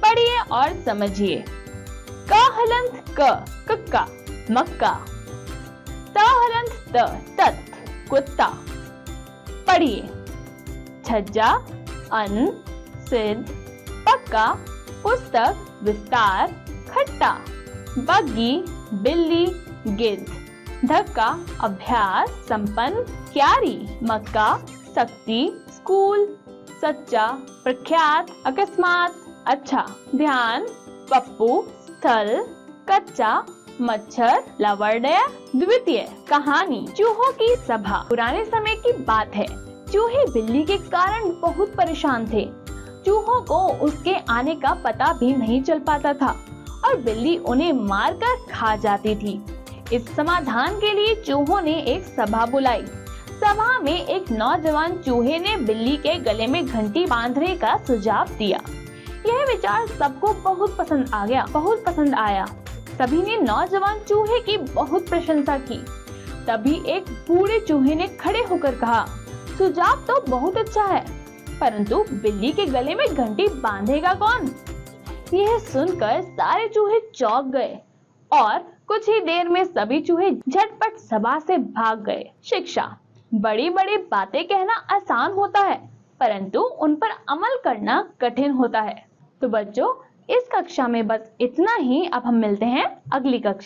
पढ़िए और समझिए। क हलंत क, कक्का, मक्का। त हलंत त, तत्, कुत्ता। पढ़िए। छज्जा, अन्न, सिद्ध, पक्का, पुस्तक, विस्तार, खट्टा। बग्गी, बिल्ली, गिद्ध। धक्का, अभ्यास, संपन्न, क्यारी, मक्का, शक्ति, स्कूल, सच्चा, प्रख्यात, अकस्मात, अच्छा। ध्यान, पप्पू, स्थल, कच्चा, मच्छर, लवंडय। द्वितीय कहानी, चूहों की सभा। पुराने समय की बात है। चूहे बिल्ली के कारण बहुत परेशान थे। चूहों को उसके आने का पता भी नहीं चल पाता था और बिल्ली उन्हें मारकर खा जाती थी। इस समाधान के लिए चूहों ने एक सभा बुलाई। सभा में एक नौजवान चूहे ने बिल्ली के गले में घंटी बांधने का सुझाव दिया। यह विचार सबको बहुत पसंद आया। सभी ने नौजवान चूहे की बहुत प्रशंसा की। तभी एक बूढ़े चूहे ने खड़े होकर कहा, सुझाव तो बहुत अच्छा है, परंतु बिल्ली के गले में घंटी बांधेगा कौन? यह सुनकर सारे चूहे चौंक गए और कुछ ही देर में सभी चूहे झटपट सभा से भाग गए। शिक्षा, बड़ी बड़ी बातें कहना आसान होता है, परंतु उन पर अमल करना कठिन होता है। तो बच्चों, इस कक्षा में बस इतना ही। अब हम मिलते हैं अगली कक्षा।